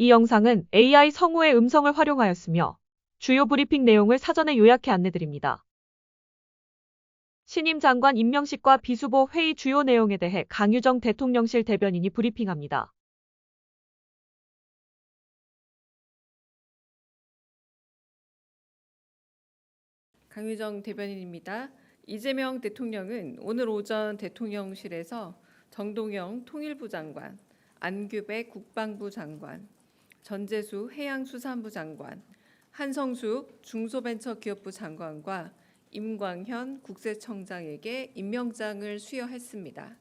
이 영상은 AI 성우의 음성을 활용하였으며 주요 브리핑 내용을 사전에 요약해 안내드립니다. 신임 장관 임명식과 비수보 회의 주요 내용에 대해 강유정 대통령실 대변인이 브리핑합니다. 강유정 대변인입니다. 이재명 대통령은 오늘 오전 대통령실에서 정동영 통일부 장관, 안규백 국방부 장관, 전재수 해양수산부 장관, 한성숙 중소벤처기업부 장관과 임광현 국세청장에게 임명장을 수여했습니다.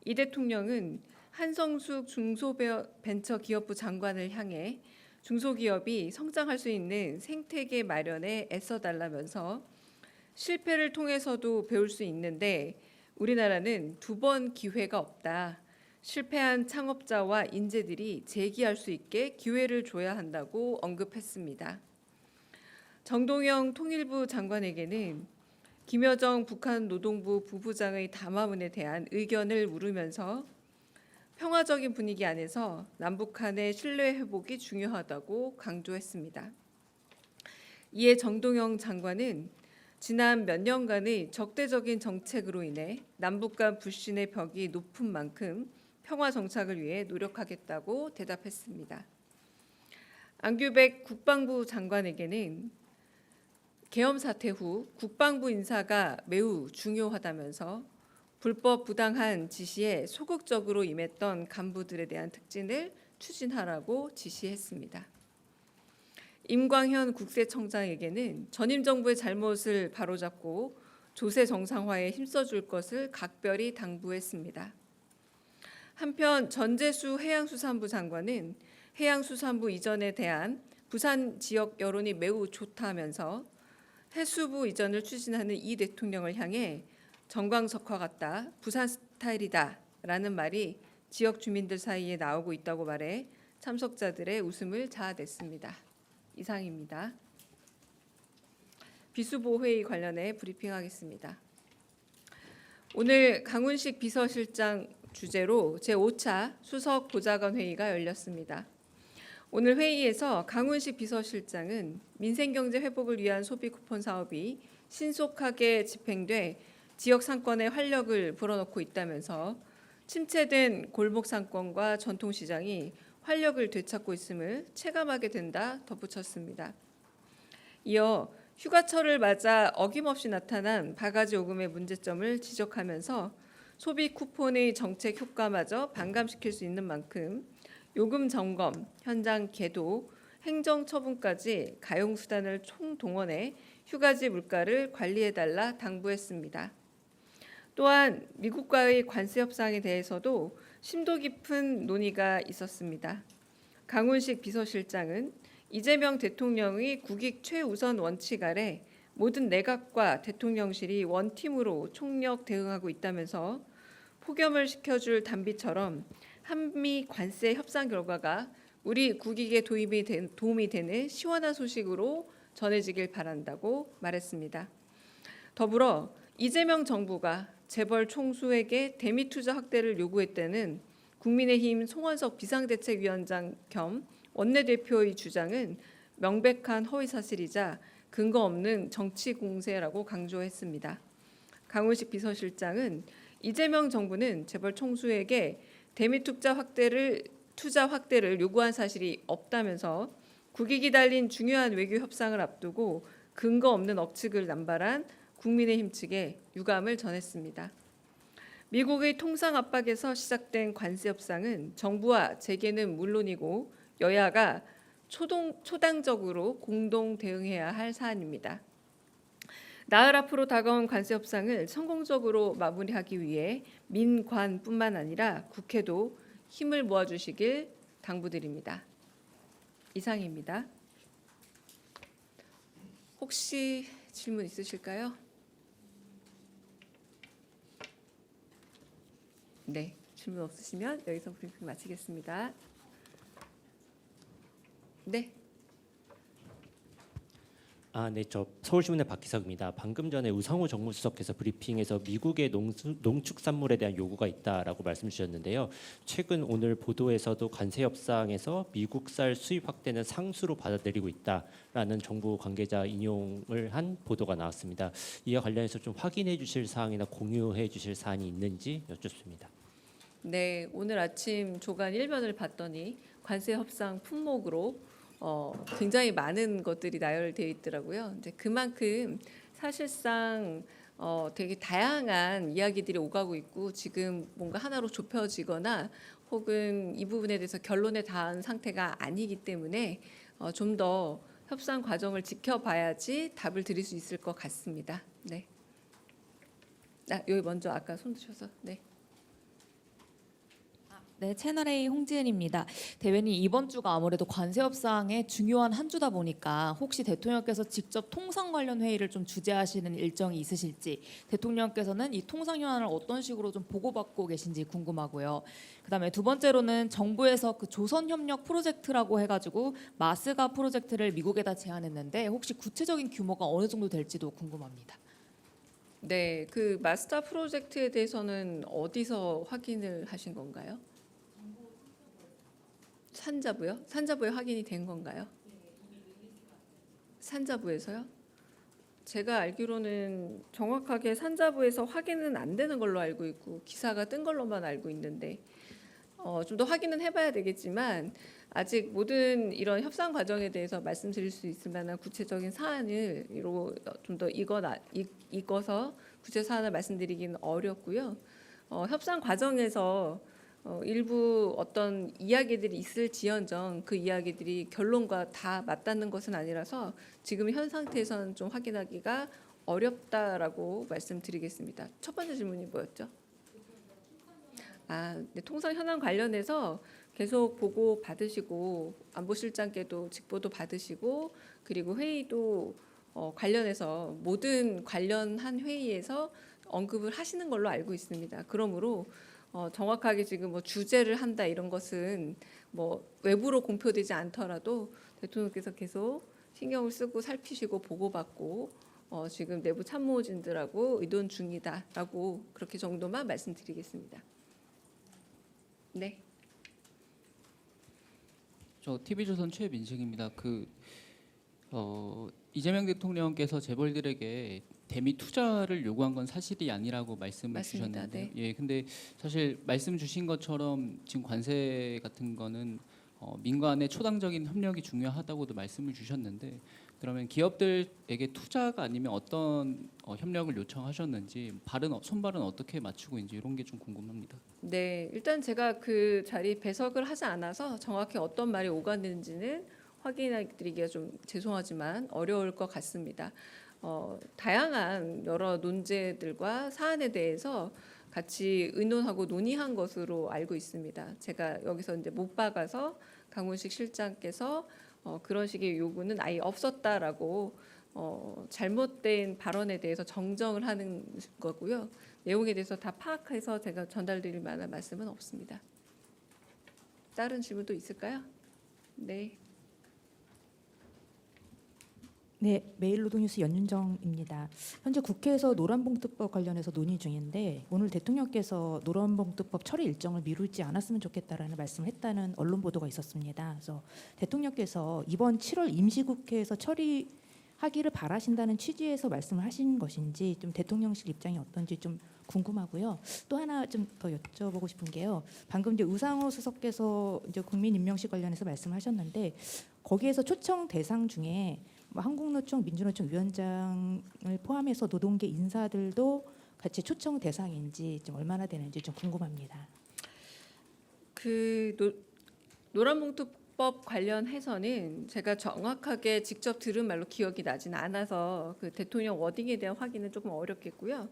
이 대통령은 한성숙 중소벤처기업부 장관을 향해 중소기업이 성장할 수 있는 생태계 마련에 애써달라면서 실패를 통해서도 배울 수 있는데 우리나라는 두 번 기회가 없다. 실패한 창업자와 인재들이 재기할 수 있게 기회를 줘야 한다고 언급했습니다. 정동영 통일부 장관에게는 김여정 북한 노동부 부부장의 담화문에 대한 의견을 물으면서 평화적인 분위기 안에서 남북한의 신뢰 회복이 중요하다고 강조했습니다. 이에 정동영 장관은 지난 몇 년간의 적대적인 정책으로 인해 남북 간 불신의 벽이 높은 만큼 평화 정착을 위해 노력하겠다고 대답했습니다. 안규백 국방부 장관에게는 계엄 사태 후 국방부 인사가 매우 중요하다면서 불법 부당한 지시에 소극적으로 임했던 간부들에 대한 특진을 추진하라고 지시했습니다. 임광현 국세청장에게는 전임 정부의 잘못을 바로잡고 조세 정상화에 힘써줄 것을 각별히 당부했습니다. 한편 전재수 해양수산부 장관은 해양수산부 이전에 대한 부산 지역 여론이 매우 좋다면서 해수부 이전을 추진하는 이 대통령을 향해 정광석화 같다, 부산 스타일이다 라는 말이 지역 주민들 사이에 나오고 있다고 말해 참석자들의 웃음을 자아냈습니다. 이상입니다. 비수보 회의 관련해 브리핑하겠습니다. 오늘 강훈식 비서실장 주재로 제5차 수석 보좌관 회의가 열렸습니다. 오늘 회의에서 강훈식 비서실장은 민생경제 회복을 위한 소비 쿠폰 사업이 신속하게 집행돼 지역 상권에 활력을 불어넣고 있다면서 침체된 골목 상권과 전통시장이 활력을 되찾고 있음을 체감하게 된다 덧붙였습니다. 이어 휴가철을 맞아 어김없이 나타난 바가지 요금의 문제점을 지적하면서 소비 쿠폰의 정책 효과마저 반감시킬 수 있는 만큼 요금 점검, 현장 계도, 행정 처분까지 가용 수단을 총동원해 휴가지 물가를 관리해달라 당부했습니다. 또한 미국과의 관세 협상에 대해서도 심도 깊은 논의가 있었습니다. 강훈식 비서실장은 이재명 대통령의 국익 최우선 원칙 아래 모든 내각과 대통령실이 원팀으로 총력 대응하고 있다면서 폭염을 식혀줄 단비처럼 한미 관세 협상 결과가 우리 국익에 도움이 되는 시원한 소식으로 전해지길 바란다고 말했습니다. 더불어 이재명 정부가 재벌 총수에게 대미 투자 확대를 요구했다는 국민의힘 송원석 비상대책위원장 겸 원내대표의 주장은 명백한 허위사실이자 근거 없는 정치 공세라고 강조했습니다. 강훈식 비서실장은 이재명 정부는 재벌 총수에게 대미 투자 확대를 요구한 사실이 없다면서 국익이 달린 중요한 외교 협상을 앞두고 근거 없는 억측을 남발한 국민의힘 측에 유감을 전했습니다. 미국의 통상 압박에서 시작된 관세 협상은 정부와 재계는 물론이고 여야가 초당적으로 공동 대응해야 할 사안입니다. 나흘 앞으로 다가온 관세 협상을 성공적으로 마무리하기 위해 민관뿐만 아니라 국회도 힘을 모아주시길 당부드립니다. 이상입니다. 혹시 질문 있으실까요? 네, 질문 없으시면 여기서 브리핑 마치겠습니다. 네. 네, 저 서울신문의 박희석입니다. 방금 전에 우상호 정무수석께서 브리핑에서 미국의 농축산물에 대한 요구가 있다라고 말씀 주셨는데요. 최근 오늘 보도에서도 관세 협상에서 미국쌀 수입 확대는 상수로 받아들이고 있다라는 정부 관계자 인용을 한 보도가 나왔습니다. 이와 관련해서 좀 확인해 주실 사항이나 공유해 주실 사안이 있는지 여쭙습니다. 네, 오늘 아침 조간 1면을 봤더니 관세 협상 품목으로 굉장히 많은 것들이 나열되어 있더라고요. 이제 그만큼 사실상 되게 다양한 이야기들이 오가고 있고 지금 뭔가 하나로 좁혀지거나 혹은 이 부분에 대해서 결론에 닿은 상태가 아니기 때문에 좀 더 협상 과정을 지켜봐야지 답을 드릴 수 있을 것 같습니다. 네. 여기 먼저 아까 손 드셔서 네. 네, 채널A 홍지은입니다. 대변인 이번 주가 아무래도 관세 협상의 중요한 한 주다 보니까 혹시 대통령께서 직접 통상 관련 회의를 좀 주재하시는 일정이 있으실지, 대통령께서는 이 통상 현안을 어떤 식으로 좀 보고받고 계신지 궁금하고요. 그다음에 두 번째로는 정부에서 그 조선협력 프로젝트라고 해가지고 마스가 프로젝트를 미국에다 제안했는데 혹시 구체적인 규모가 어느 정도 될지도 궁금합니다. 네, 그 마스터 프로젝트에 대해서는 어디서 확인을 하신 건가요? 산자부요? 산자부에 확인이 된 건가요? 산자부에서요? 제가 알기로는 정확하게 산자부에서 확인은 안 되는 걸로 알고 있고 기사가 뜬 걸로만 알고 있는데 좀 더 확인은 해봐야 되겠지만 아직 모든 이런 협상 과정에 대해서 말씀드릴 수 있을 만한 구체적인 사안을 좀 더 읽어서 구체 사안을 말씀드리기는 어렵고요. 협상 과정에서 일부 어떤 이야기들이 있을지언정 그 이야기들이 결론과 다 맞닿는 것은 아니라서 지금 현 상태에서는 좀 확인하기가 어렵다라고 말씀드리겠습니다. 첫 번째 질문이 뭐였죠? 네, 통상 현안 관련해서 계속 보고 받으시고 안보실장께도 직보도 받으시고 그리고 회의도 관련해서 모든 관련한 회의에서 언급을 하시는 걸로 알고 있습니다. 그러므로 정확하게 지금 뭐 주제를 한다 이런 것은 뭐 외부로 공표되지 않더라도 대통령께서 계속 신경을 쓰고 살피시고 보고받고 지금 내부 참모진들하고 의논 중이다라고 그렇게 정도만 말씀드리겠습니다. 네. 저 TV조선 최민식입니다. 이재명 대통령께서 재벌들에게 대미 투자를 요구한 건 사실이 아니라고 말씀을 맞습니다. 주셨는데, 네. 예, 근데 사실 말씀 주신 것처럼 지금 관세 같은 거는 민간의 초당적인 협력이 중요하다고도 말씀을 주셨는데, 그러면 기업들에게 투자가 아니면 어떤 협력을 요청하셨는지 손발은 어떻게 맞추고 있는지 이런 게 좀 궁금합니다. 네, 일단 제가 그 자리 배석을 하지 않아서 정확히 어떤 말이 오갔는지는 확인해드리기가 좀 죄송하지만 어려울 것 같습니다. 다양한 여러 논제들과 사안에 대해서 같이 의논하고 논의한 것으로 알고 있습니다. 제가 여기서 이제 못 박아서 강훈식 실장께서 그런 식의 요구는 아예 없었다라고 잘못된 발언에 대해서 정정을 하는 거고요. 내용에 대해서 다 파악해서 제가 전달드릴 만한 말씀은 없습니다. 다른 질문도 있을까요? 네. 네, 매일노동뉴스 연윤정입니다. 현재 국회에서 노란봉투법 관련해서 논의 중인데 오늘 대통령께서 노란봉투법 처리 일정을 미루지 않았으면 좋겠다라는 말씀을 했다는 언론 보도가 있었습니다. 그래서 대통령께서 이번 7월 임시국회에서 처리하기를 바라신다는 취지에서 말씀을 하신 것인지 좀 대통령실 입장이 어떤지 좀 궁금하고요. 또 하나 좀 더 여쭤보고 싶은 게요. 방금 이제 우상호 수석께서 이제 국민임명식 관련해서 말씀하셨는데 거기에서 초청 대상 중에 한국노총, 민주노총 위원장을 포함해서 노동계 인사들도 같이 초청 대상인지 좀 얼마나 되는지 좀 궁금합니다. 노란봉투법 관련해서는 제가 정확하게 직접 들은 말로 기억이 나진 않아서 그 대통령 워딩에 대한 확인은 조금 어렵겠고요.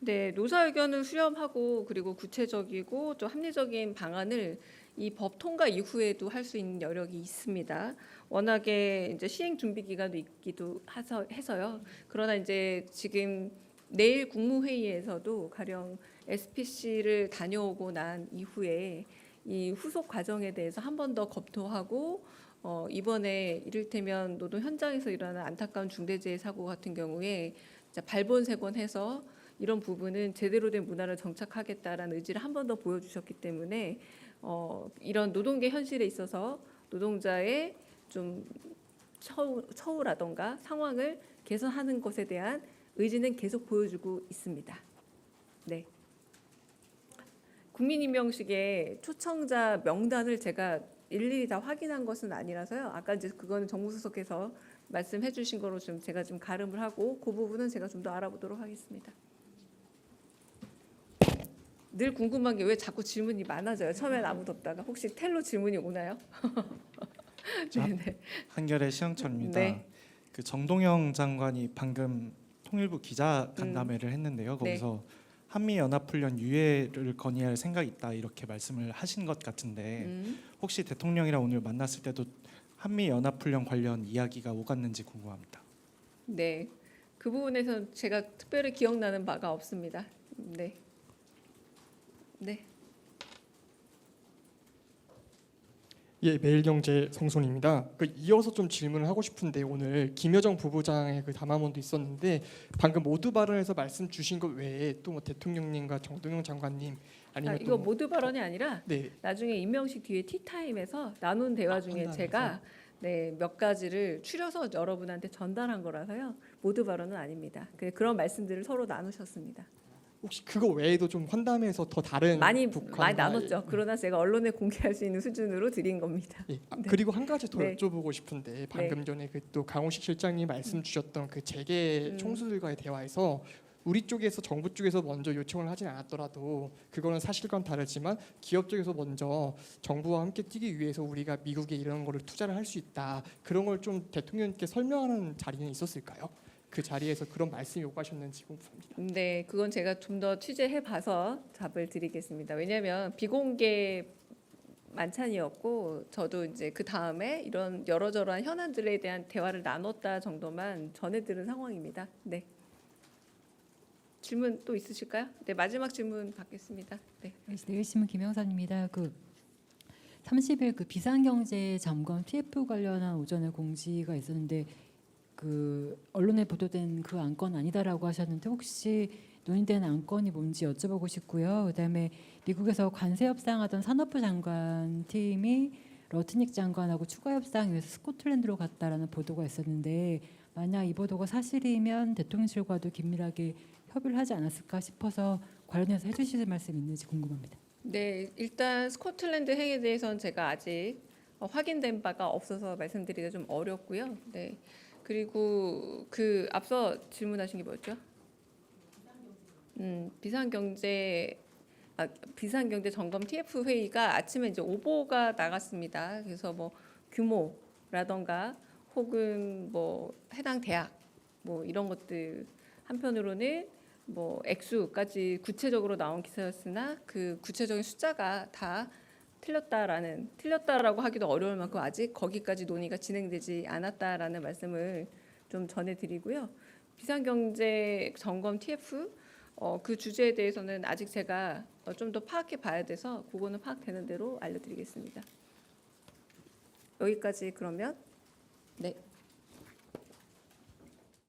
네, 노사 의견을 수렴하고 그리고 구체적이고 좀 합리적인 방안을 이 법 통과 이후에도 할 수 있는 여력이 있습니다. 워낙에 이제 시행 준비 기간도 있기도 해서요. 그러나 이제 지금 내일 국무회의에서도 가령 SPC를 다녀오고 난 이후에 이 후속 과정에 대해서 한 번 더 검토하고 이번에 이를테면 노동 현장에서 일어나는 안타까운 중대재해 사고 같은 경우에 진짜 발본색원해서 이런 부분은 제대로 된 문화를 정착하겠다라는 의지를 한 번 더 보여주셨기 때문에 이런 노동계 현실에 있어서 노동자의 좀 처우라던가 상황을 개선하는 것에 대한 의지는 계속 보여주고 있습니다. 네. 국민임명식의 초청자 명단을 제가 일일이 다 확인한 것은 아니라서요. 아까 이제 그거는 정무수석께서 말씀해 주신 거로 좀 제가 좀 가름을 하고 그 부분은 제가 좀 더 알아보도록 하겠습니다. 늘 궁금한 게 왜 자꾸 질문이 많아져요. 처음엔 아무도 없다가 혹시 텔로 질문이 오나요? 네네. 한겨레 시영철입니다. 네. 그 정동영 장관이 방금 통일부 기자 간담회를 했는데요. 네. 거기서 한미 연합훈련 유예를 건의할 생각이 있다 이렇게 말씀을 하신 것 같은데 혹시 대통령이랑 오늘 만났을 때도 한미 연합훈련 관련 이야기가 오갔는지 궁금합니다. 네. 그 부분에서 제가 특별히 기억나는 바가 없습니다. 네. 네. 예, 매일경제 성손입니다. 이어서 좀 질문을 하고 싶은데 오늘 김여정 부부장의 그 담화문도 있었는데 방금 모두 발언에서 말씀 주신 것 외에 또 뭐 대통령님과 정동영 장관님 아니면 이거 또 모두 발언이 아니라 네, 나중에 임명식 뒤에 티타임에서 나눈 대화 중에 한담에서? 제가 몇 가지를 추려서 여러분한테 전달한 거라서요. 모두 발언은 아닙니다. 그런 말씀들을 서로 나누셨습니다. 혹시 그거 외에도 좀 환담에서 더 다른 많이 북한과 나눴죠. 그러나 제가 언론에 공개할 수 있는 수준으로 드린 겁니다. 예, 네. 그리고 한 가지 더 네. 여쭤보고 싶은데 방금 전에 그 또 강호식 실장님 말씀 주셨던 그 재계 총수들과의 대화에서 우리 쪽에서 정부 쪽에서 먼저 요청을 하진 않았더라도 그거는 사실과는 다르지만 기업 쪽에서 먼저 정부와 함께 뛰기 위해서 우리가 미국에 이런 거를 투자를 할 수 있다 그런 걸 좀 대통령님께 설명하는 자리는 있었을까요? 그 자리에서 그런 말씀이 오가셨는지 궁금합니다. 네, 그건 제가 좀 더 취재해 봐서 답을 드리겠습니다. 왜냐하면 비공개 만찬이었고 저도 이제 그 다음에 이런 여러저러한 현안들에 대한 대화를 나눴다 정도만 전해 들은 상황입니다. 네. 질문 또 있으실까요? 네, 마지막 질문 받겠습니다. 네. 내일신문 김영선입니다. 30일 그 비상경제 점검 TF 관련한 오전에 공지가 있었는데 언론에 보도된 그 안건 아니다라고 하셨는데 혹시 논의된 안건이 뭔지 여쭤보고 싶고요. 그다음에 미국에서 관세 협상하던 산업부 장관 팀이 러트닉 장관하고 추가 협상 위해서 스코틀랜드로 갔다라는 보도가 있었는데 만약 이 보도가 사실이면 대통령실과도 긴밀하게 협의를 하지 않았을까 싶어서 관련해서 해주실 말씀 있는지 궁금합니다. 네, 일단 스코틀랜드 행에 대해서는 제가 아직 확인된 바가 없어서 말씀드리기가 좀 어렵고요. 네. 그리고 앞서 질문하신 게 뭐였죠? 비상경제 점검 TF 회의가 아침에 이제 오보가 나갔습니다. 그래서 뭐 규모라던가 혹은 뭐 해당 대학 뭐 이런 것들 한편으로는 뭐 액수까지 구체적으로 나온 기사였으나 그 구체적인 숫자가 다 틀렸다라고 하기도 어려울 만큼 아직 거기까지 논의가 진행되지 않았다라는 말씀을 좀 전해드리고요. 비상경제 점검 TF 그 주제에 대해서는 아직 제가 좀 더 파악해 봐야 돼서 그거는 파악되는 대로 알려드리겠습니다. 여기까지 그러면 네.